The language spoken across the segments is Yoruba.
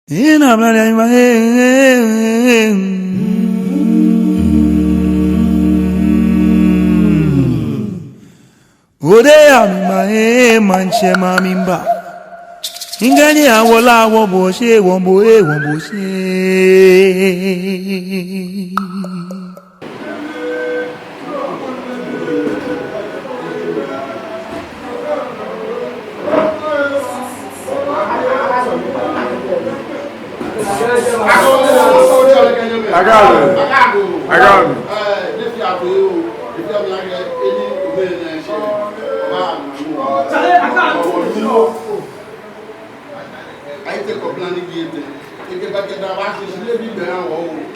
In a bloody way. Odea my manche mamimba. Ingani awola woboshe womboe womboshe. I got it. I take a plan to get it. You get back at the back, you should be down.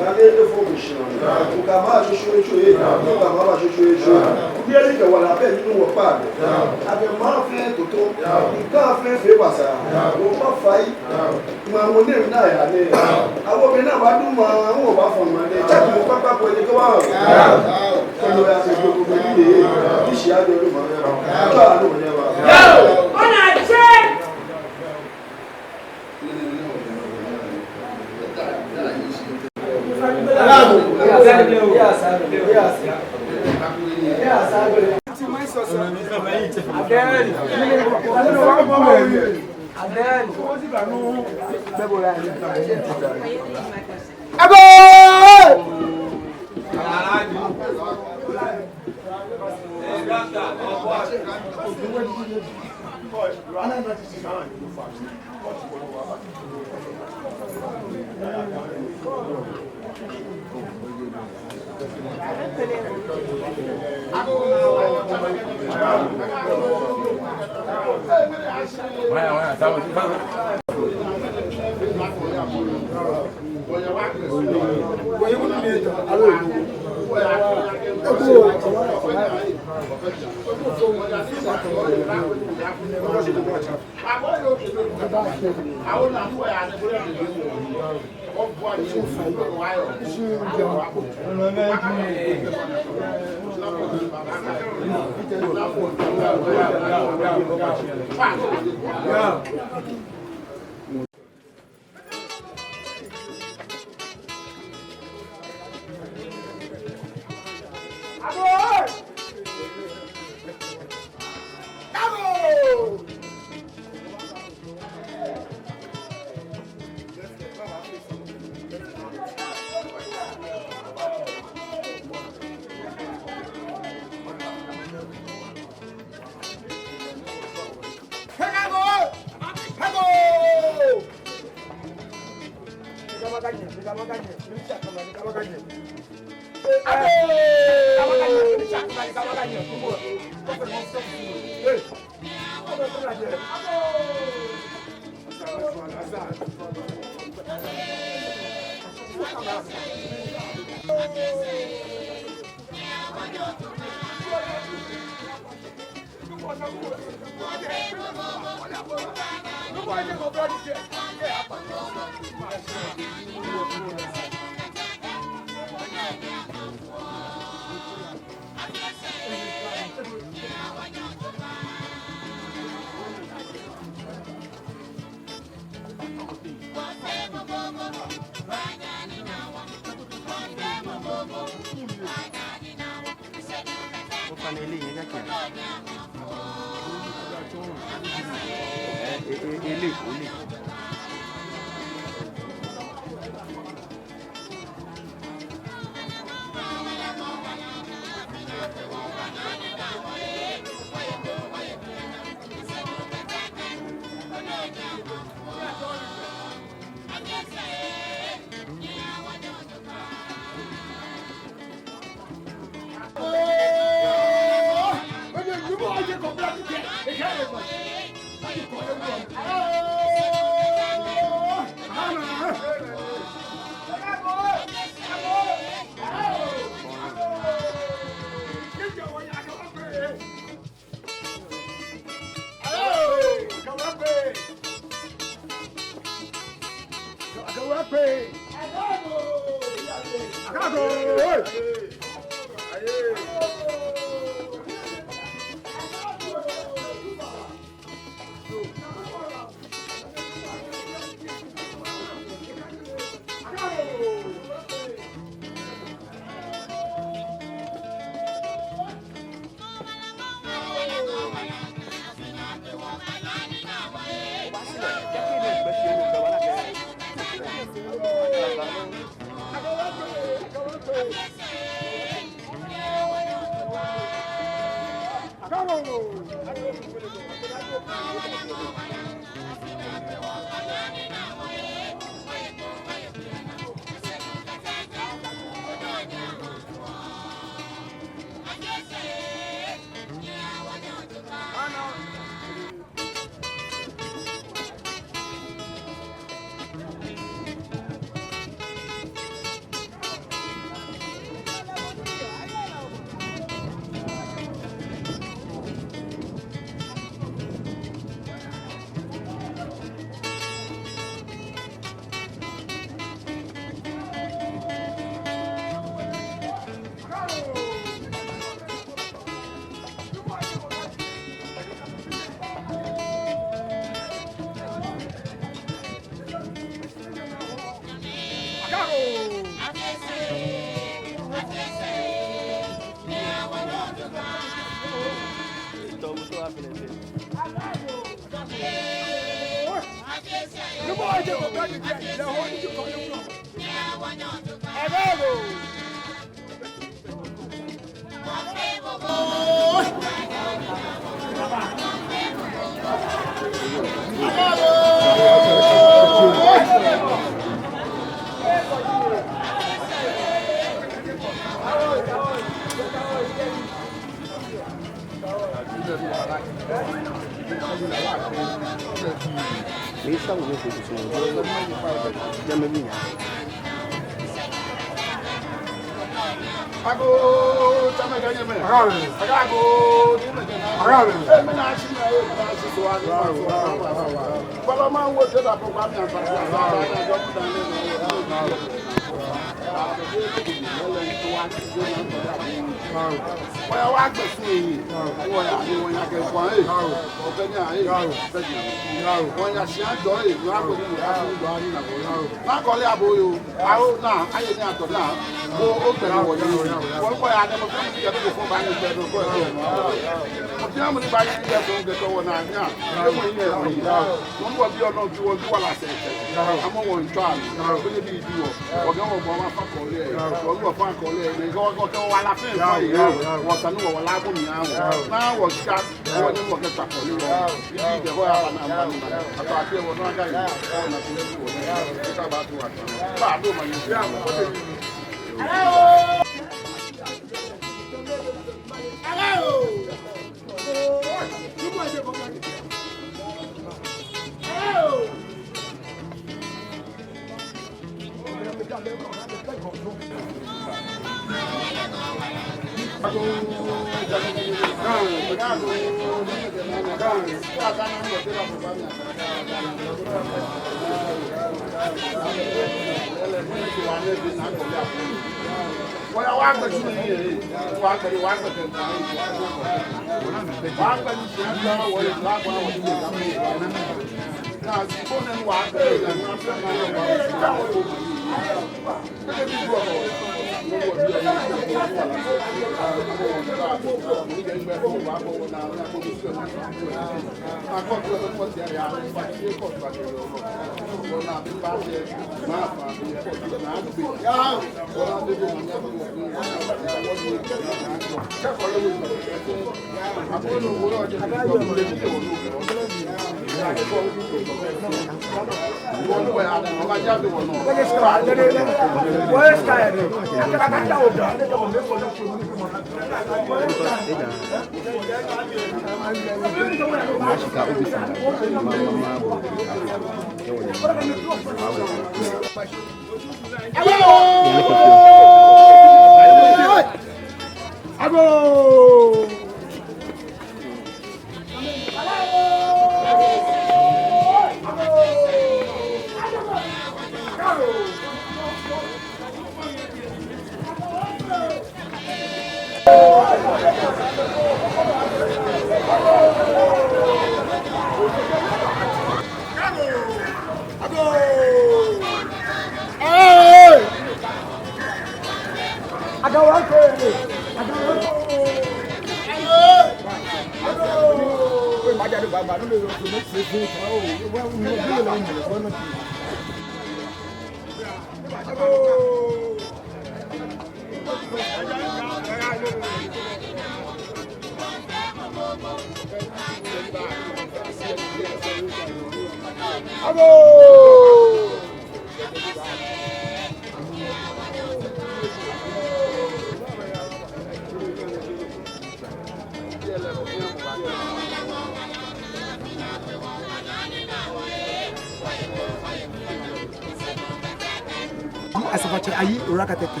Asafache ayi orakatete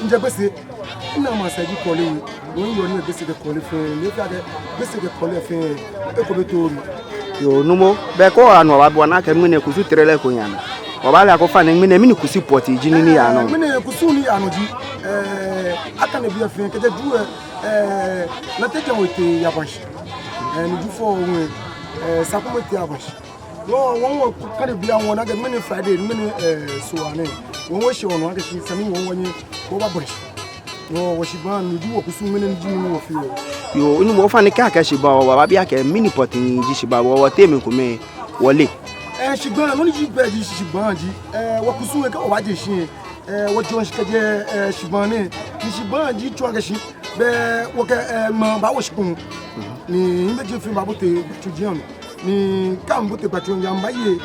nje gbese ina ma se ji Korle won yo ni gbese ke Korle fun le fa de gbese ke Korle fun e ko be to yo numo be ko anu wa bo na ke mene kusu trele ko yana o ba la ko fa ne mene kusi poti ji ni ya no mene kusu ni anu ji aka ne bi afin ke de du na te jan wote ya banshi ni du fo won sa ko wote ya banshi won ka de bi awon na ke mene Friday mene so ane won wo shi won wa ke shi sami won woni ko ba banshi wo Shibãa ni du wo kusu mene ji ni wo fi yo inu mo fa ni ka Shibãa wa ba bi ake mini poti ni ji Shibãa wo temi ko me wole Shibãa no ni ji gbe ji Shibãa ji wo kusu e ka o ba je shi wo jon shi ke je Shibãa ni Shibãa ji twa ke shi be wo ke ma ba wo shipun ni me je fi ba bo te tujian ni kam bo te patron ya mbaye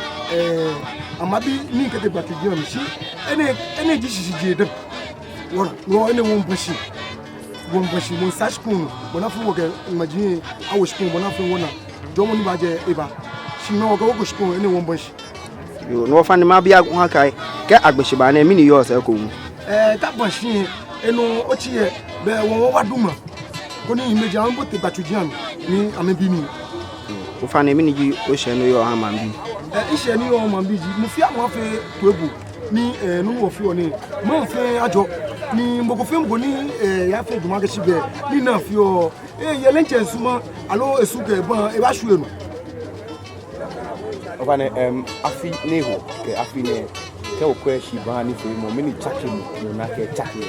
amabi ni ke te tujian shi ene ji shi je de wo ene won bashi mon sashkun bona fu wo ke imagine awo shipun bona fu wona domo ni ba je eba shi no go go shipun ene won bashi yo no fa ni ma bia ho kai ke agbe Shibãa na mi ni yo se ko mu ta bashi enu ochi e be won wa duma ko ni imeji an bo te tujian ni amebi ni o fa ni mi ni ji o se no yo ha ma bi ise ni yo ma bi ji mo fi awon fe to ebu ni nu wo fi oni mo fe ajo ni mo ko fe mo ni ya fe duma ke sibe ni na fi o ye lenche suma alo esu ke bon e ba su enu o bane afi neho ke afi ne ke o ko Shibãa ni fe mo mini chake mo na ke chake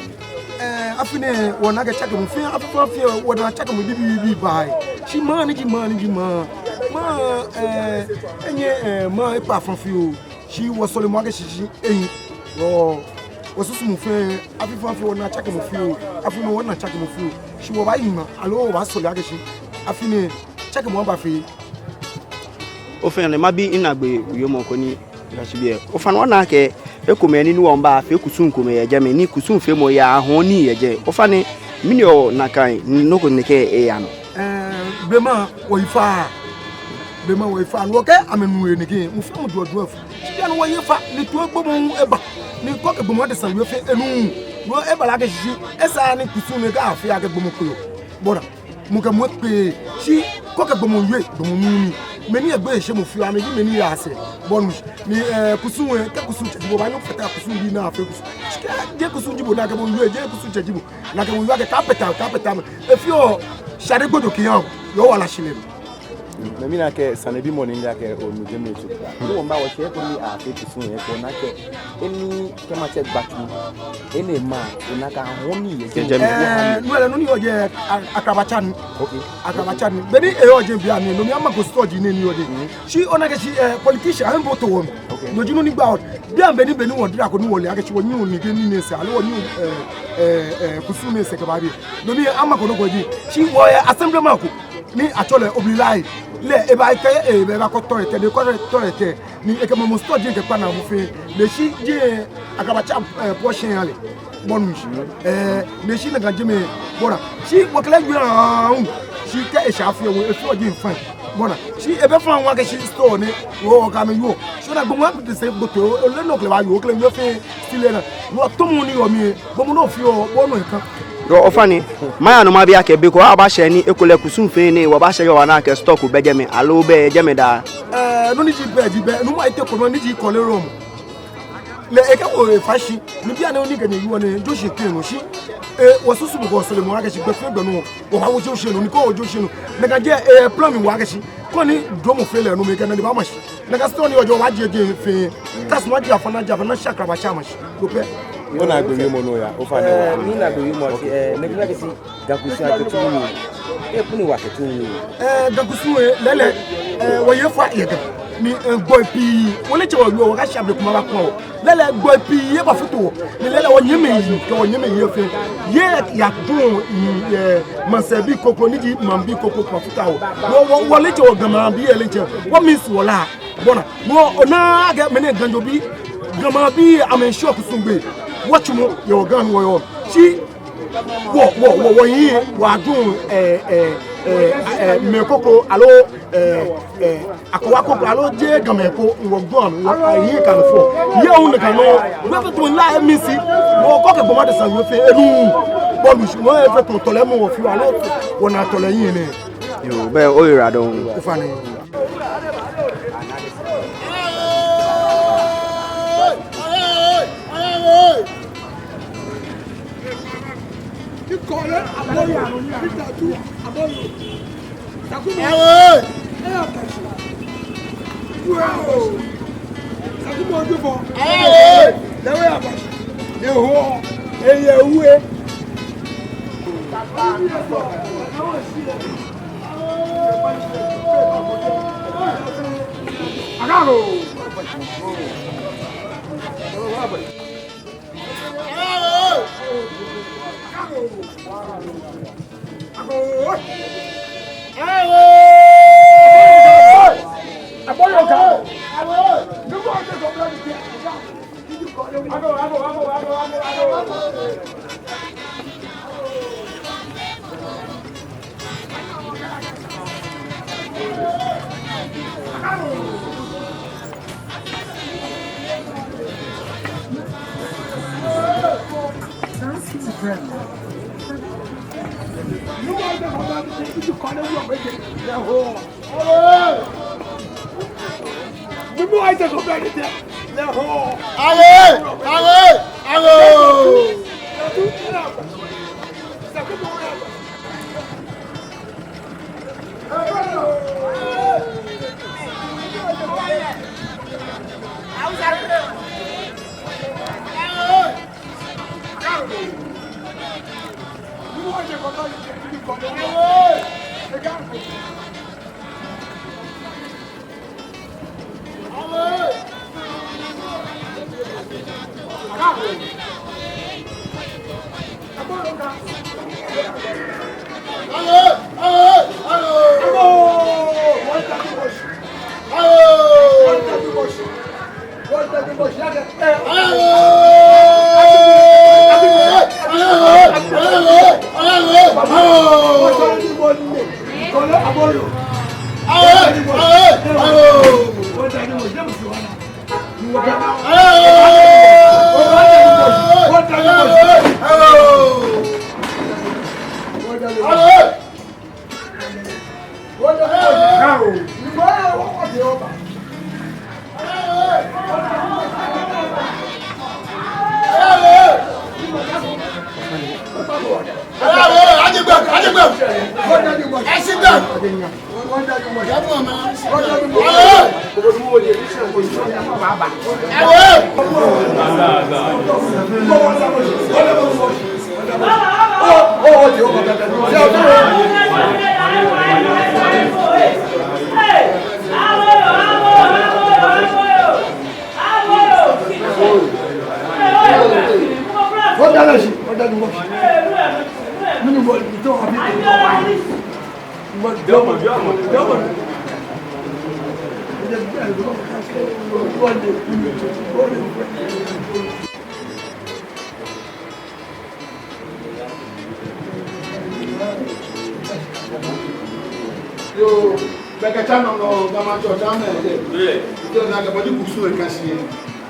afi ne wo na ke chake mo fe afi fa fe wo na chake mo bi bai Shibãa ni ji ma enye ma e pa fa fi o shi wo so le mo ke shi eyin wo susu mo fe afi fa fi wo na chake mo fi o afi no wo na chake mo fi o shi wo ba yin ma alo wo ba so le ake shi afi ne chake mo ba fi o fe ne ma bi inagbe yo mo ko ni ya shibe o fa no na ke e ko me ni wo mba fe kusun ko me ye je me ni kusun fe mo ya ho ni ye je o fa ne mini o na kai no ko ne ke e ya no bema wo ifa no ke amenu e ne ke mo fa mo do afu shi ya no wo ye fa ni to gbo mo e ba ni ko ke bomo de san we fe enu no e bala ke shi esa ni kusu me ga afi ake bomo ko bora mo ke mo pe shi ko ke bomo we bomo mu meni egbe se mo fi ami bi meni ya ase bonu ni kusu we ke kusu jibo ba no feta kusu bi na afi kusu je kusu jibo na ke mo we je kusu jibo na ke mo we ke capital e fi o share godo ki yan yo wala shile na mina ke sanebi mo ninja ke o mu jeme tu ko mba wo se ko ni a fe kusu e ko na ke eni ke ma che gbatu eni ma una ka honi ye je no le no ni oje akabachan okay akabachan be ni e oje bi ani no mi ama go storage ni ni oje shi ona ke shi politician an voto won no jinu ni gba bi an be ni won dira ko ni wole ake shi won ni oni ge ni ne se ale won ni kusu ne se ke ba bi no mi ama ko no go ji shi wo assemblyman ko ni atole obilai le e ba ke e be ba ko to ete de ko to ete ni e ke mo storage ke pa na mo fe le shi je akabacha portion ale bonu le shi na ga jeme bora shi wo kele gbe shi ke e sha fi wo e fi oje fan bona shi e be fan wa ke shi store ni wo ka me yo so na gbomo de se gboto o le no kle wa yo kle yo fe stile na wo to mu ni o mi gbomo no fi o bonu nkan ro ofani maya no ma bia ke be ko aba she ni ekole kusun fe ni wo ba she yo na ke stock be jeme alo be jeme da no ni ji be no ma ite ko no ni ji Korle rom le e ka wo fashi ni bia na oni ga ni yo ni jo she ke no shi wo susu bo so le mo ga shi be fe gbe no wo ha wo jo she no ni ko wo jo she no na ga je plan mi wa ga shi ko ni do mo fe le no me ga na di ba ma shi na ga sto ni ojo wa je fe tas mo ji afana shakra ba cha ma shi do pe ona gbe mo no ya o fa na ni na gbe mo ti ne gbe ke si gakusu aketu ni e puni wa aketu ni gakusu lele wo ye fa ye ni boy pi wole che wo ga shabe kuma ba ko lele boy pi ye ba futo ni lele wo nyeme yi ko wo nyeme ye fe ye ya dun mansebi koko ni di mambi koko kwa futa wo wole che wo gama bi ele che wo miss wola bona mo ona ga mene ganjo bi gama bi amen shock sungbe watch mo your gun wo shi wo yi wa dun me koko alo akwa koko alo je gama ko wo gun wo yi kan fo ye un kan no we to la misi wo ko ke boma de san yo fe enu bolu shi mo e fe to tole mo wo fi alo wo na tole yin ni yo be o ira don ifani Korle aboyo bitatu aboyo takumo wow takumo odufo lewe abashi eho eye uwe agaro Yo, beka chano no gama cho dame de. Yo na ga bodi kusu e kasi.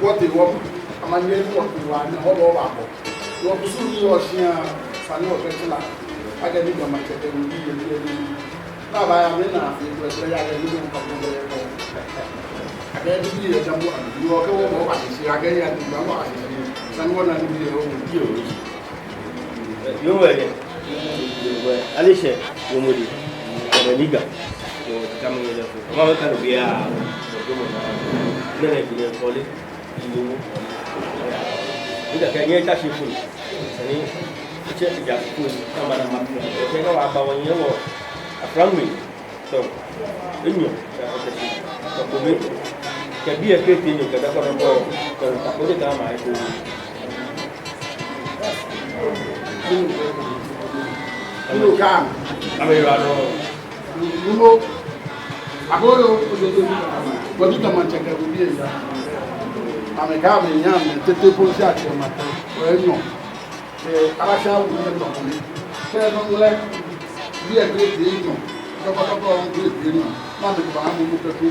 What they want, amanye what they want, ho do ba ko. Yo kusu ni o shia sani o petla. Aga ni gama che de ni ye. Na ba ya me na fi ko ya ga ni ko ko de ko. Aga ni ye jamu an. Yo ko mo ba si aga ya ni ba ba si. Sani wona ni ye o yo. Yo we. Alisha, yo muri. La liga kama ile kama kana bia nene kile pole iyo ida kanye tashi funi sani che ya funi kama na mapi tena wa ba wanye wo afrangwi so inyo so kome ke bia ke tinyo kada ko ta ko de kama ai ko Ino kam amerano Nuno, agora eu vou te tomar cheque do dia. A minha casa é minha, tem polícia aqui, mas eu não. Ela já o dia do homem. Se não é dia grande não, eu vou tocar um grande não. Mas eu vou amo muito aqui não.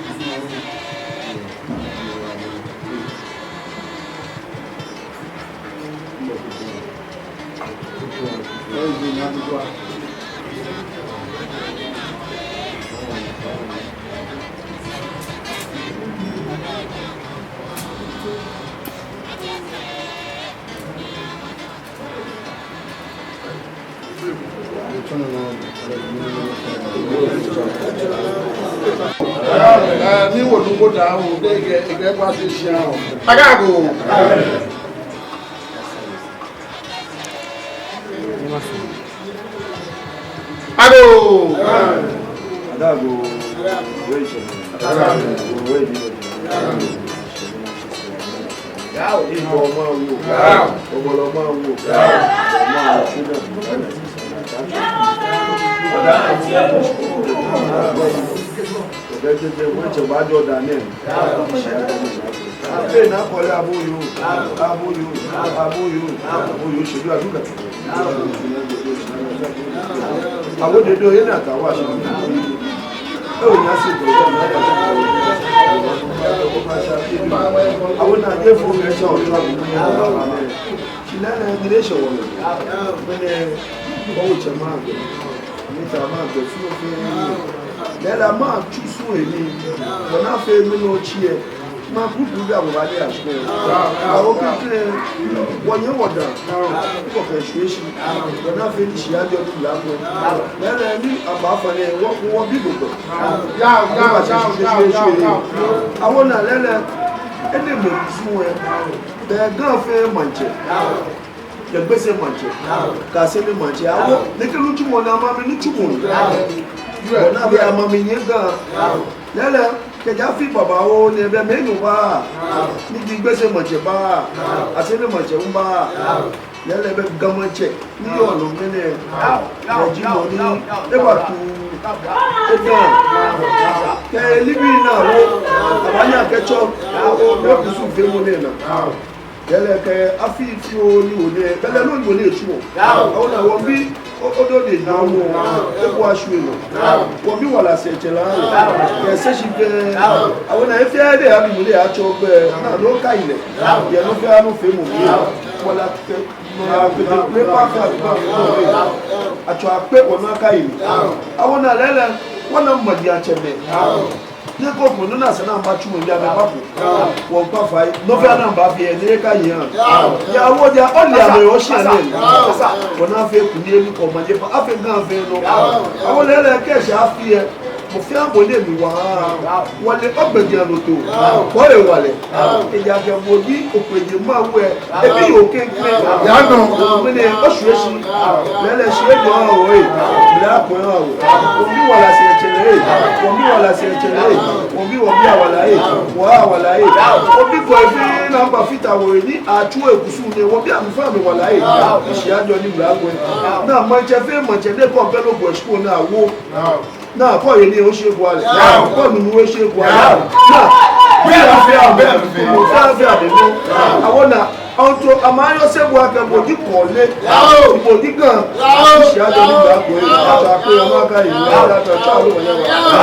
Ni wo lu go da o de ge kwa se sia o. Agago. Ago. Adago. Yao ibo ma wo. Obolo ma wo. Ma which about your name. I now call Abu you should do a look at I would do it at a wash. Oh, I would not give for a show. She not a relation woman. Oh, Chamanga. There are more choose me, but not fair me no cheer. My good will be able to I will be one year order for appreciation, but not finish the other language. Then I knew about what people. I want to learn any somewhere. They're going to fair manche. The best manche. Castle manche. They can look to one among the two. You are not a mammy. Yella, can you feel about never made no bar? Need best manche bar. I said a manche bar. Yella, government check. You don't know many. Never to. Living now, I catch up. What is so famous? Yellow, I feel you there, but I don't believe you. I want to be although they now wash you. What you want to say, yes, I want to fear they have been there at your bed. No kind. You're not fair, no famous. Well, I try to pay one kind. I want to let one of my dear children. ne ko ko na se na ba chu ndia be papo wo pa fai no fe na ba fi e ne ka yan ya wo dia o le ame o shi ane ko na fe ku ni emi ko ma je pa afi gan fe no awo le le ke sha fi e mo fi ambo le mi wa wole ogbeji anoto ko le wale e ja ke mo bi opeje ma wo e bi o ke pe ya no me ne o su esi le le se do o e la ko o bi wala se chere o bi wala se chere o bi awala e wo awala e o bi ko fi na ba fita wo ni atu egusu ne wo bi amfa mi wala e se ajo ni bla go na mo je fe mo je de ko be lo go school na wo na ko ye ni o se go ale ko nu o se go ale na bi a fi a de no awona onto amayo se go aka mo di Korle mo di gan se ajo ni bla go e ata pe o ma ka yi ala ta cha lo mo ya wa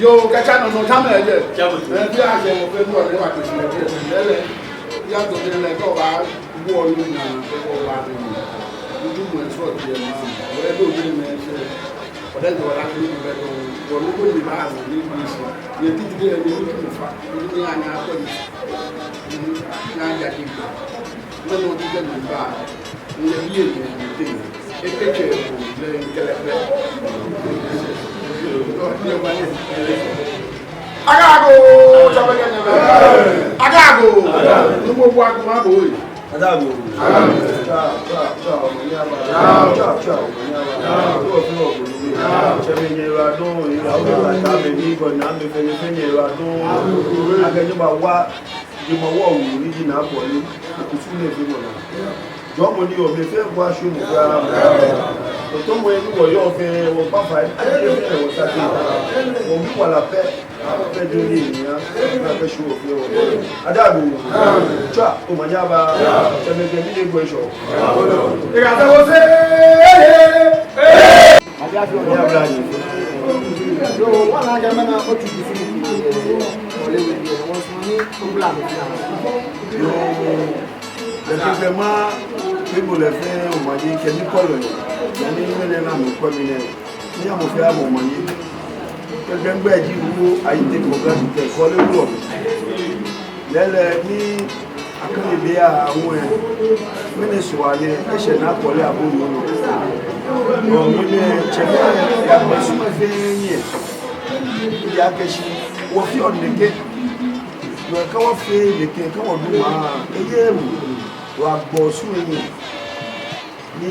Yo, kachano no tama je. Bi a je mo fe mo le wa ko si le. Ya to le ko ba wo lu na ko wa ni. Ojú mo so ti e ma. O e do ni me se. O da jo la ni be do. Wo lu ko ni ba wo ni bi si. Ye ti ti de ni ni fa. Ni ana ko ni. Na ja ki. No no ti de ni ba. Ni bi e ni ti. E ke che le kele pe. Agago, agago. Numo bua ko ma boy. Agago. Jọ́mọ̀ ní omi fẹ́ bọ́ aṣọ mọ̀ fẹ́ ara mọ̀ tó mọ̀ ẹni wọ̀ yọ́ fẹ́ wọ́n pàfà ẹni fẹ́ wọ́n sáté wọ́n mú wà lápẹ́ fẹ́ dé orí ènìyàn fẹ́ ṣe òfin wọ́n adáàbò tíwà tó mọ̀ ní àbá ṣẹ̀mẹ̀gẹ̀ nílé gbọ́ ẹ̀ṣọ́ ìgbàtẹ̀wọ́ sí wọ́n náà jẹ́ mẹ́ta ó ti dìí sí ọ̀lẹ́wẹ̀ wọ́n sọ ní ọgbà effectivement, people le fait au moyen que nous collons. Il y a des gens qui communent. Ni a mo fait à mon moyen. Quelqu'un qui dit où a été programme de Korle lourd. Ni akani be a wo e. Mene so ale e se na Korle aburu no. Mine cheme ya masuma fenye. Ya keshi wo fi oneke. Yo ka wo fe le ke ka wo duma. Eye mu. Wa gbo su yin. Ni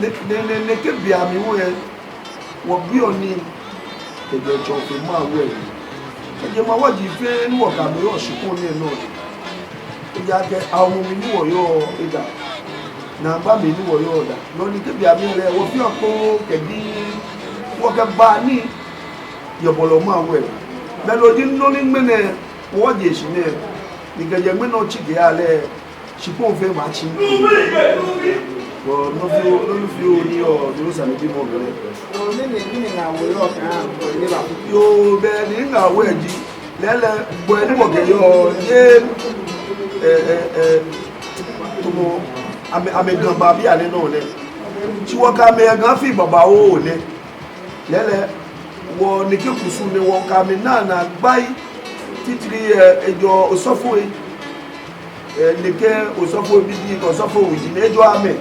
ne ke bia mi wo e wo bi oni ejo cho fe ma wo e. Eje ma wo ji fe ni wo ka mi yo shikun ni no. Ya ke awon mi ni wo yo ida. Na ba mi ni wo yo da lo ni ke bia mi le wo fi opo ke bi wo ke ba ni yo bolo ma we be lo di no ni mene wo je shi ne ni ke je meno chi ge ale shi po fe ma chi wo no fi ni o do sa mi bi mo le o ni na wo yo kan o ni ba yo be ni na we ji lele bo ni mo ke yo ye tumo ame gamba bi ale no le ti wo ka me gan fi baba o le lele wo ni ke kusu ni wo ka me na gbai titiri ejo osofo ni ke osofo bi di osofo wi ni ejo ame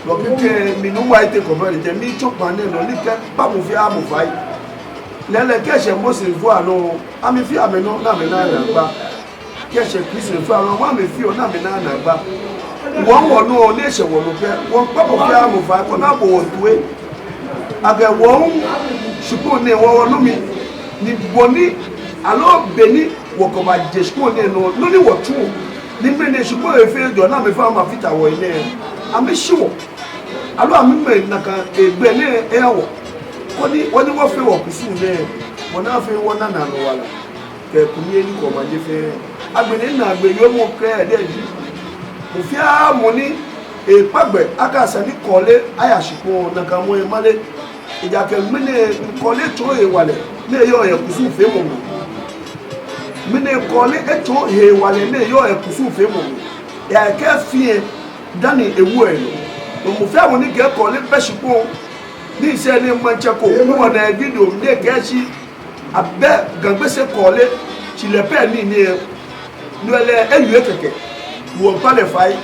lo ke mi nu wa ite ko be je mi chopa ne no ni ke ba mo fi amu fai lele ke se mo se fu ano ami fi ame no na me na gba ke se kristo fu ano wa me fi o na me na gba wọ́n wọ̀ náà ní ẹ̀ṣẹ̀ wọ̀ ló fẹ́ wọ́n pápọ̀ fẹ́ àmọ̀fà ẹ̀kọ́ náà bọ̀ wọ̀ tó é àgbẹ̀ wọ́n ṣùgbọ́n ní ẹ̀wọ̀n wọn lómi ní bọ̀ ní àlọ́ bẹ̀ní wọ̀kọ̀ bá jẹ ṣùgbọ́n ní ẹ̀nà lóní wọ̀ tún ní mẹ́rin ṣùgbọ́n èfé ẹjọ́ náà mi fẹ́ àmà fìtà wọ̀ ilẹ̀ àmì ṣíwọ̀ àlọ́ àmì mẹ́rin nàkan ègbẹ́ ní ẹ̀yàwọ̀ wọ́n ní wọ́n fẹ́ wọ̀ kùsù ní wọ́n náà fẹ́ wọ́n náà nà wà lá kẹ̀kùn ní ẹni kọ̀ máa jẹ fẹ́ àgbẹ̀ ní nà àgbẹ̀ yóò mọ̀ kẹ́ ẹ̀dẹ́ẹ̀dì Mufia moni e pagbe aka sani Korle ayashiko na kamo e male ija ke mene Korle to e wale ne yo e kusu fe mo mene Korle e to e wale ne yo e kusu fe mo ya ke fie dani ewu e no mufia moni ke Korle peshipo ni se ni mancheko mo na video ne ke shi abe gangbese Korle ti le pe ni no ele eyu keke wo pale fai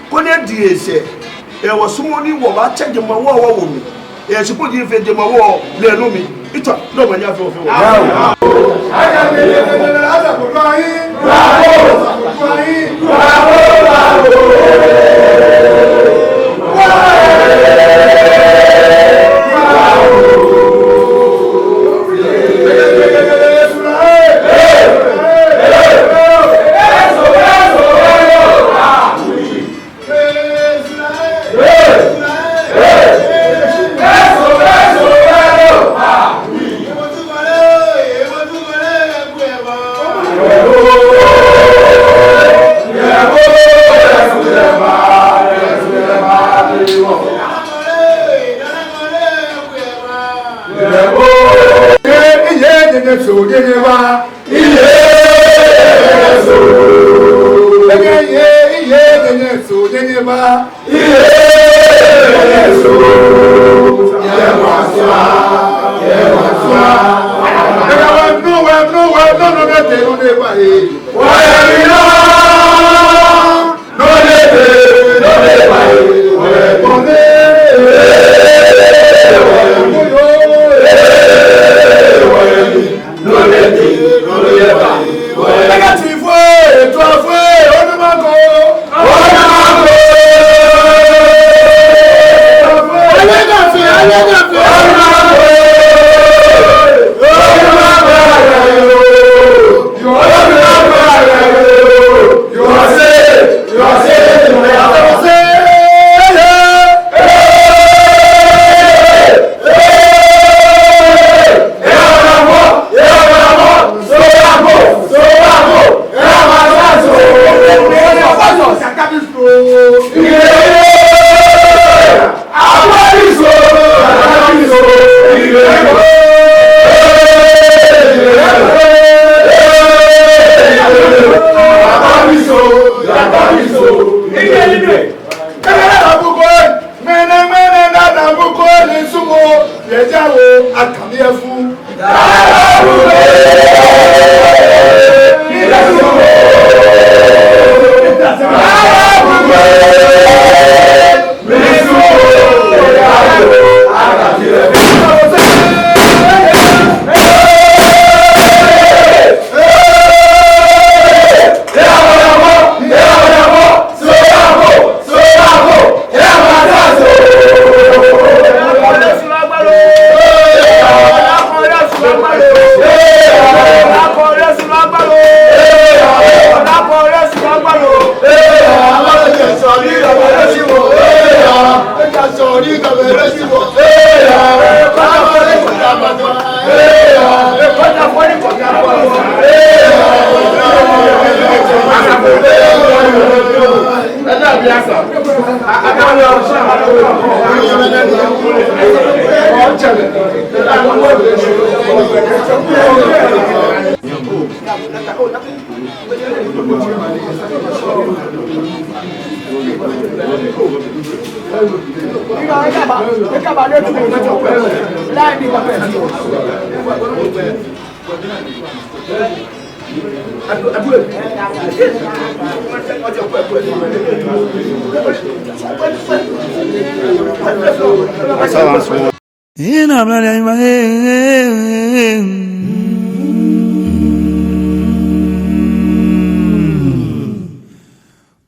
ko ne di ese e wo sumo ni wo ba cheje mo wo mi e sipo di fe je mo wo le nu mi ito do ma nya fe o fe wo aya mi le ala ko lo yin bravo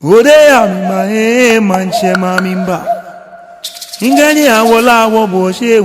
Odeya mi manche mamimba. Ingani awola wombo she.